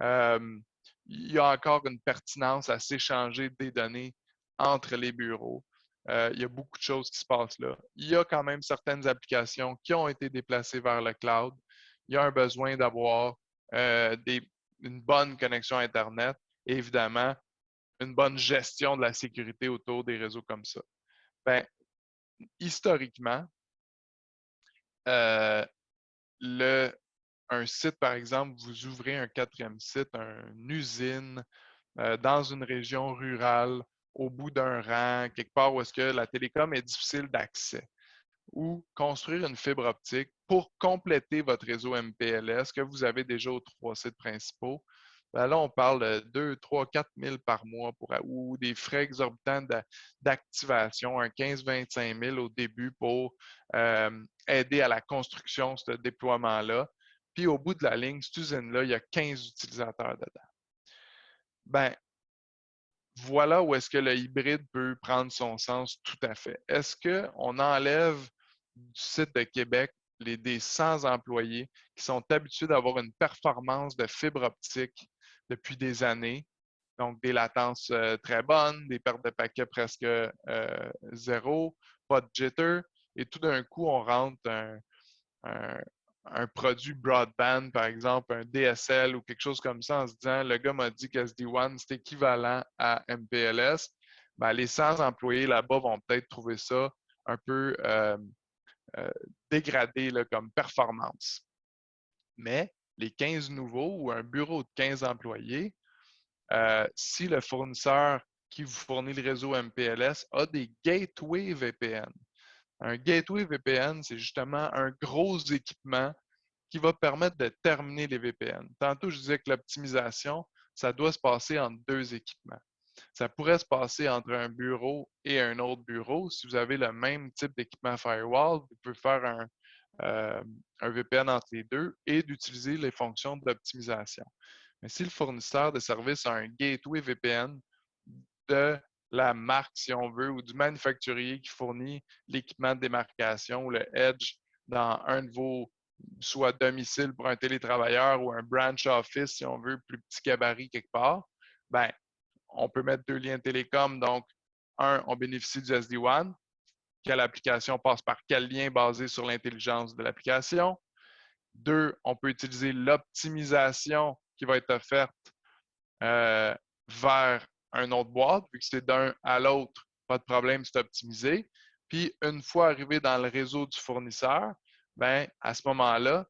Il y a encore une pertinence à s'échanger des données entre les bureaux. Il y a beaucoup de choses qui se passent là. Il y a quand même certaines applications qui ont été déplacées vers le cloud. Il y a un besoin d'avoir une bonne connexion Internet et évidemment une bonne gestion de la sécurité autour des réseaux comme ça. Bien, historiquement, un site, par exemple, vous ouvrez un 4e site, une usine dans une région rurale, au bout d'un rang, quelque part où est-ce que la télécom est difficile d'accès, ou construire une fibre optique pour compléter votre réseau MPLS que vous avez déjà aux 3 sites principaux. Ben là, on parle de 2, 3, 4 000 par mois ou des frais exorbitants d'activation, un 15-25 000 au début pour aider à la construction de ce déploiement-là. Puis au bout de la ligne, cette usine-là, il y a 15 utilisateurs dedans. Ben, voilà où est-ce que le hybride peut prendre son sens tout à fait. Est-ce qu'on enlève du site de Québec des 100 employés qui sont habitués d'avoir une performance de fibre optique depuis des années, donc des latences très bonnes, des pertes de paquets presque zéro, pas de jitter, et tout d'un coup, on rentre un produit broadband, par exemple, un DSL ou quelque chose comme ça, en se disant, le gars m'a dit que SD-WAN, c'est équivalent à MPLS. Ben, les 100 employés là-bas vont peut-être trouver ça un peu dégradé là, comme performance. Mais les 15 nouveaux ou un bureau de 15 employés, si le fournisseur qui vous fournit le réseau MPLS a des gateways VPN. Un gateway VPN, c'est justement un gros équipement qui va permettre de terminer les VPN. Tantôt, je disais que l'optimisation, ça doit se passer entre 2 équipements. Ça pourrait se passer entre un bureau et un autre bureau. Si vous avez le même type d'équipement firewall, vous pouvez faire un VPN entre les deux et d'utiliser les fonctions d'optimisation. Mais si le fournisseur de service a un gateway VPN de la marque, si on veut, ou du manufacturier qui fournit l'équipement de démarcation ou le Edge dans un de vos, soit domicile pour un télétravailleur ou un branch office, si on veut, plus petit gabarit quelque part, ben, on peut mettre 2 liens télécom. Donc, un, on bénéficie du SD-WAN. Quelle application passe par quel lien basé sur l'intelligence de l'application. 2, on peut utiliser l'optimisation qui va être offerte vers un autre boîte, vu que c'est d'un à l'autre, pas de problème, c'est optimisé. Puis, une fois arrivé dans le réseau du fournisseur, ben, à ce moment-là,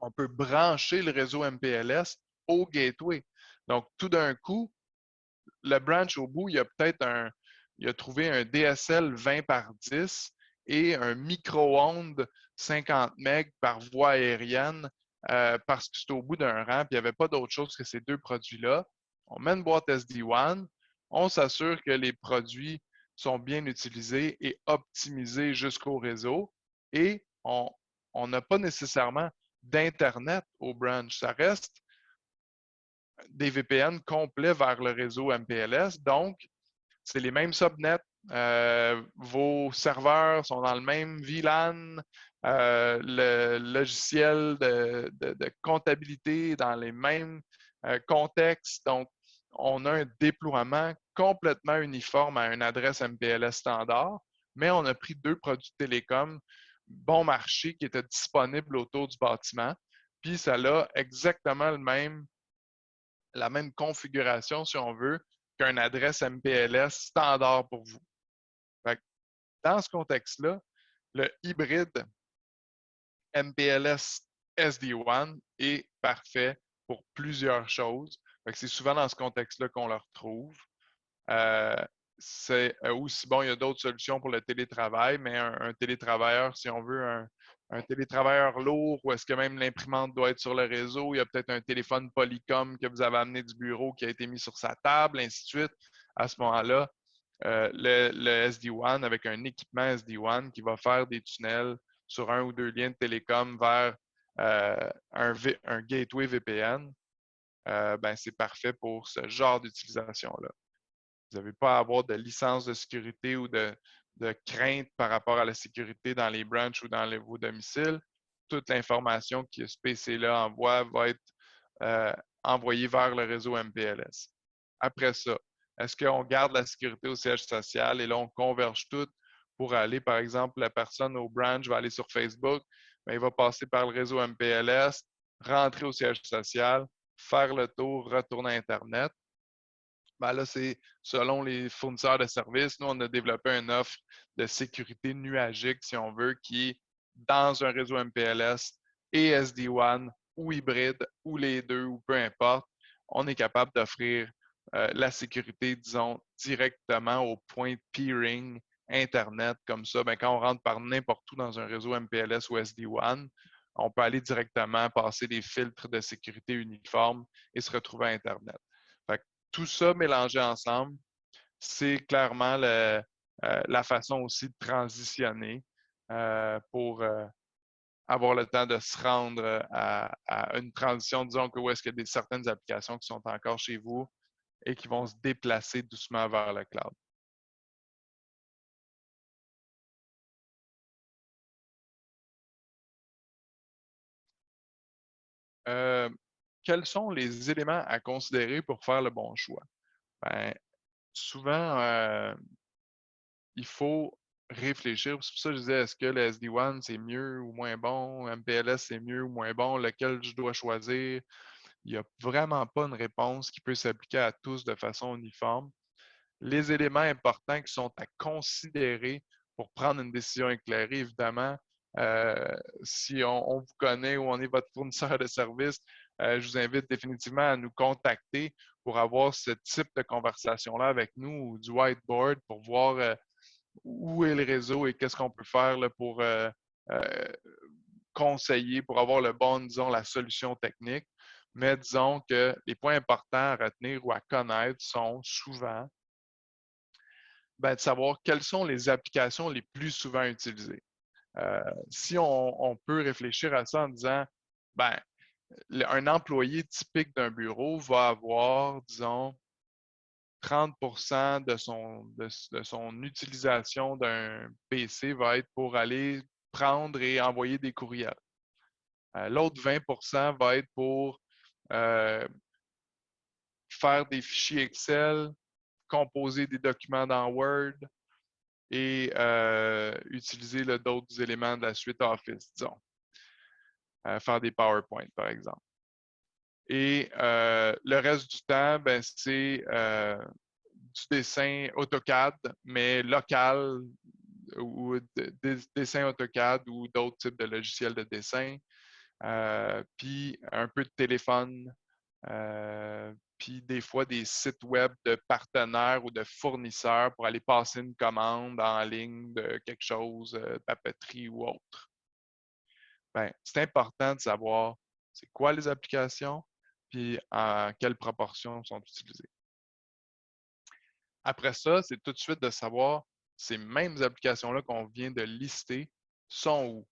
on peut brancher le réseau MPLS au gateway. Donc, tout d'un coup, le branch au bout, il a trouvé un DSL 20 par 10 et un micro-ondes 50 MB par voie aérienne parce que c'est au bout d'un rang, puis il n'y avait pas d'autre chose que ces 2 produits-là. On met une boîte SD-WAN, on s'assure que les produits sont bien utilisés et optimisés jusqu'au réseau et on n'a pas nécessairement d'Internet au branch. Ça reste des VPN complets vers le réseau MPLS. Donc, c'est les mêmes subnets. Vos serveurs sont dans le même VLAN. Le logiciel de comptabilité dans les mêmes contextes. Donc, on a un déploiement complètement uniforme à une adresse MPLS standard, mais on a pris 2 produits de télécom bon marché qui étaient disponibles autour du bâtiment. Puis, ça a exactement la même configuration, si on veut, qu'une adresse MPLS standard pour vous. Fait que dans ce contexte-là, le hybride MPLS SD-WAN est parfait pour plusieurs choses. C'est souvent dans ce contexte-là qu'on le retrouve. C'est aussi bon, il y a d'autres solutions pour le télétravail, mais un télétravailleur, si on veut, un télétravailleur lourd ou est-ce que même l'imprimante doit être sur le réseau? Il y a peut-être un téléphone Polycom que vous avez amené du bureau qui a été mis sur sa table, ainsi de suite. À ce moment-là, le SD-WAN avec un équipement SD-WAN qui va faire des tunnels sur un ou deux liens de télécom vers un gateway VPN, c'est parfait pour ce genre d'utilisation-là. Vous n'avez pas à avoir de licence de sécurité ou de crainte par rapport à la sécurité dans les branches ou dans vos domiciles. Toute l'information que ce PC-là envoie va être envoyée vers le réseau MPLS. Après ça, est-ce qu'on garde la sécurité au siège social et là, on converge tout pour aller, par exemple, la personne au branch va aller sur Facebook, mais il va passer par le réseau MPLS, rentrer au siège social, faire le tour, retourner à Internet. Là, c'est selon les fournisseurs de services. Nous, on a développé une offre de sécurité nuagique, si on veut, qui est dans un réseau MPLS et SD-WAN ou hybride ou les deux ou peu importe. On est capable d'offrir la sécurité, disons, directement au point de peering Internet. Comme ça, quand on rentre par n'importe où dans un réseau MPLS ou SD-WAN, on peut aller directement passer des filtres de sécurité uniformes et se retrouver à Internet. Tout ça mélangé ensemble, c'est clairement la façon aussi de transitionner pour avoir le temps de se rendre à une transition, disons que où est-ce qu'il y a certaines applications qui sont encore chez vous et qui vont se déplacer doucement vers le cloud. Quels sont les éléments à considérer pour faire le bon choix? Souvent, il faut réfléchir. C'est pour ça que je disais, est-ce que le SD-WAN, c'est mieux ou moins bon? MPLS, c'est mieux ou moins bon? Lequel je dois choisir? Il n'y a vraiment pas une réponse qui peut s'appliquer à tous de façon uniforme. Les éléments importants qui sont à considérer pour prendre une décision éclairée, évidemment, si on vous connaît ou on est votre fournisseur de services, je vous invite définitivement à nous contacter pour avoir ce type de conversation-là avec nous ou du whiteboard pour voir où est le réseau et qu'est-ce qu'on peut faire là, pour conseiller, pour avoir le bon, disons, la solution technique. Mais disons que les points importants à retenir ou à connaître sont souvent de savoir quelles sont les applications les plus souvent utilisées. Si on peut réfléchir à ça en disant, un employé typique d'un bureau va avoir, disons, 30 de son utilisation d'un PC va être pour aller prendre et envoyer des courriels. L'autre 20 va être pour faire des fichiers Excel, composer des documents dans Word et utiliser d'autres éléments de la suite Office, disons. Faire des PowerPoint, par exemple. Et le reste du temps, c'est du dessin AutoCAD, mais local ou dessin AutoCAD ou d'autres types de logiciels de dessin. Puis un peu de téléphone, puis des fois des sites web de partenaires ou de fournisseurs pour aller passer une commande en ligne de quelque chose, papeterie ou autre. C'est important de savoir c'est quoi les applications, puis en quelle proportion sont utilisées. Après ça, c'est tout de suite de savoir ces mêmes applications-là qu'on vient de lister sont où.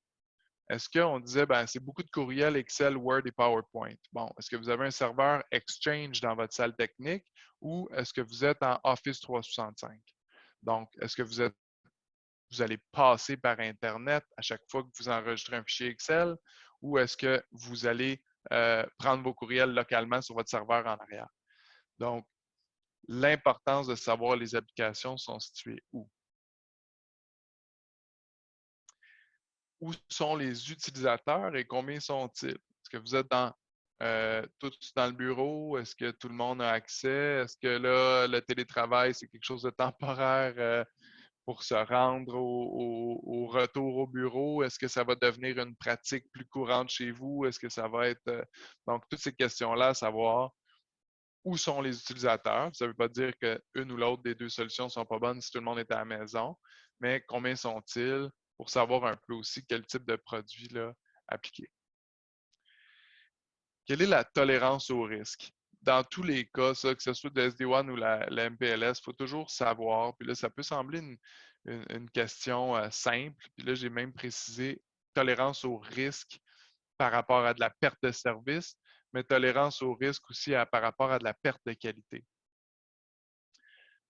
Est-ce qu'on disait, c'est beaucoup de courriels, Excel, Word et PowerPoint. Bon, est-ce que vous avez un serveur Exchange dans votre salle technique ou est-ce que vous êtes en Office 365? Donc, est-ce que vous allez passer par Internet à chaque fois que vous enregistrez un fichier Excel ou est-ce que vous allez prendre vos courriels localement sur votre serveur en arrière? Donc, l'importance de savoir les applications sont situées où. Où sont les utilisateurs et combien sont-ils? Est-ce que vous êtes tous dans le bureau? Est-ce que tout le monde a accès? Est-ce que là, le télétravail, c'est quelque chose de temporaire pour se rendre au retour au bureau? Est-ce que ça va devenir une pratique plus courante chez vous? Est-ce que ça va être... Donc, toutes ces questions-là, à savoir où sont les utilisateurs. Ça ne veut pas dire qu'une ou l'autre des deux solutions ne sont pas bonnes si tout le monde est à la maison, mais combien sont-ils pour savoir un peu aussi quel type de produit là, appliquer. Quelle est la tolérance au risque? Dans tous les cas, ça, que ce soit le SD1 ou la MPLS, il faut toujours savoir, puis là, ça peut sembler une question simple, puis là, j'ai même précisé tolérance au risque par rapport à de la perte de service, mais tolérance au risque aussi par rapport à de la perte de qualité.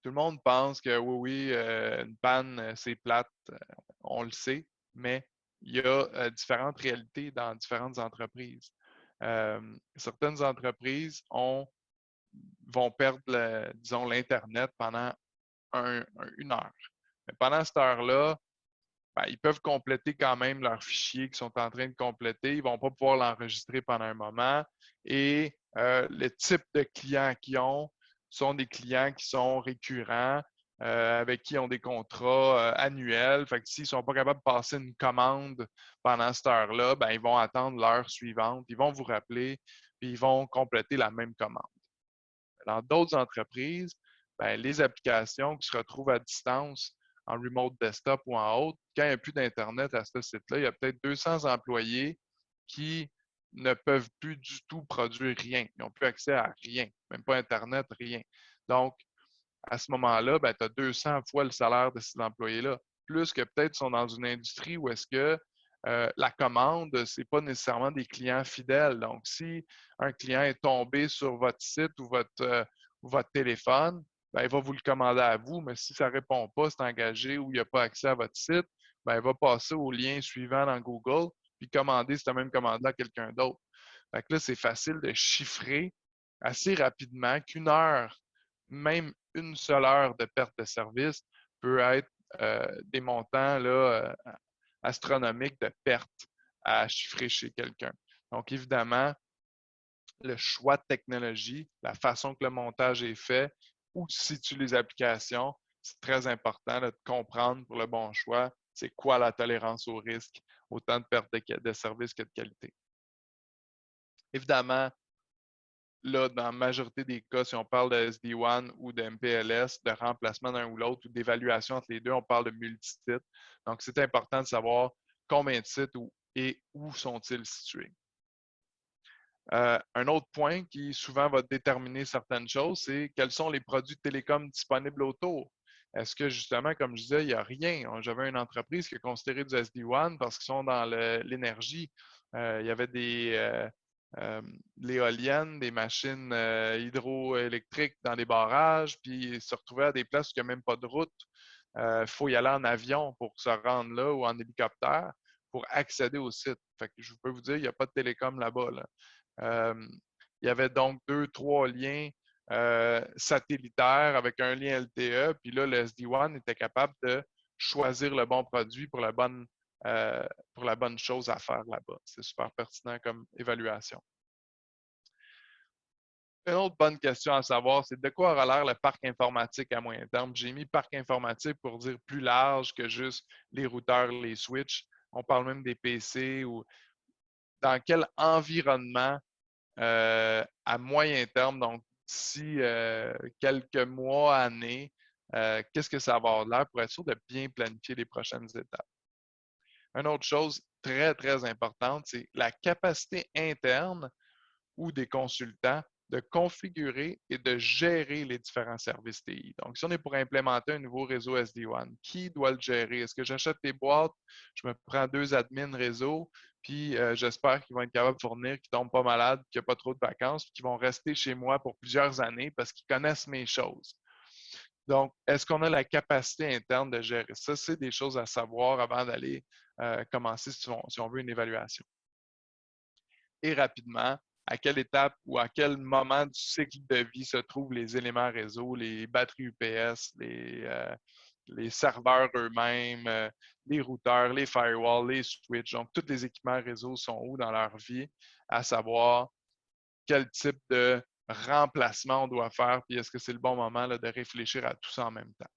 Tout le monde pense que oui, une panne, c'est plate, on le sait, mais il y a différentes réalités dans différentes entreprises. Certaines entreprises vont perdre, disons, l'Internet pendant une heure. Mais pendant cette heure-là, ben, ils peuvent compléter quand même leurs fichiers qu'ils sont en train de compléter. Ils ne vont pas pouvoir l'enregistrer pendant un moment. Et le type de clients qu'ils ont sont des clients qui sont récurrents, avec qui ils ont des contrats annuels. Fait que s'ils ne sont pas capables de passer une commande pendant cette heure-là, ben, ils vont attendre l'heure suivante. Ils vont vous rappeler, puis ils vont compléter la même commande. Dans d'autres entreprises, ben, les applications qui se retrouvent à distance en remote desktop ou en autre, quand il n'y a plus d'Internet à ce site-là, il y a peut-être 200 employés qui ne peuvent plus du tout produire rien. Ils n'ont plus accès à rien, même pas Internet, rien. Donc, à ce moment-là, ben, tu as 200 fois le salaire de ces employés-là. Plus que peut-être sont dans une industrie où est-ce que la commande, ce n'est pas nécessairement des clients fidèles. Donc, si un client est tombé sur votre site ou votre téléphone, ben, il va vous le commander à vous, mais si ça ne répond pas, c'est engagé ou il n'y a pas accès à votre site, ben, il va passer au lien suivant dans Google puis commander cette même commande à quelqu'un d'autre. Fait que là, c'est facile de chiffrer assez rapidement qu'une heure, même une seule heure de perte de service peut être des montants là, astronomiques de perte à chiffrer chez quelqu'un. Donc, évidemment, le choix de technologie, la façon que le montage est fait, où tu situes les applications, c'est très important là, de comprendre pour le bon choix, c'est quoi la tolérance au risque, autant de perte de service que de qualité. Évidemment, là, dans la majorité des cas, si on parle de SD1 ou de MPLS, de remplacement d'un ou l'autre ou d'évaluation entre les deux, on parle de multisites. Donc, c'est important de savoir combien de sites et où sont-ils situés. Un autre point qui souvent va déterminer certaines choses, c'est quels sont les produits télécoms disponibles autour. Est-ce que justement, comme je disais, il n'y a rien? J'avais une entreprise qui a considéré du SD1 parce qu'ils sont dans l'énergie. Il y avait l'éolienne, des machines hydroélectriques dans les barrages, puis ils se retrouvaient à des places où il n'y a même pas de route. Il faut y aller en avion pour se rendre là ou en hélicoptère pour accéder au site. Fait que je peux vous dire, il n'y a pas de télécom là-bas. Il y avait donc 2-3 liens satellitaires avec un lien LTE, puis là, le SD1 était capable de choisir le bon produit pour la bonne chose à faire là-bas. C'est super pertinent comme évaluation. Une autre bonne question à savoir, c'est de quoi aura l'air le parc informatique à moyen terme. J'ai mis parc informatique pour dire plus large que juste les routeurs, les switches. On parle même des PC ou dans quel environnement à moyen terme, donc d'ici quelques mois, années, qu'est-ce que ça va avoir l'air pour être sûr de bien planifier les prochaines étapes. Une autre chose très, très importante, c'est la capacité interne ou des consultants de configurer et de gérer les différents services TI. Donc, si on est pour implémenter un nouveau réseau SD1, qui doit le gérer? Est-ce que j'achète des boîtes, je me prends 2 admins réseau, puis j'espère qu'ils vont être capables de fournir, qu'ils ne tombent pas malades, qu'il n'y a pas trop de vacances, puis qu'ils vont rester chez moi pour plusieurs années parce qu'ils connaissent mes choses. Donc, est-ce qu'on a la capacité interne de gérer ça? C'est des choses à savoir avant d'aller commencer, si on veut, une évaluation. Et rapidement, à quelle étape ou à quel moment du cycle de vie se trouvent les éléments réseau, les batteries UPS, les serveurs eux-mêmes, les routeurs, les firewalls, les switches. Donc, tous les équipements réseau sont où dans leur vie, à savoir quel type de remplacement on doit faire, puis est-ce que c'est le bon moment là, de réfléchir à tout ça en même temps.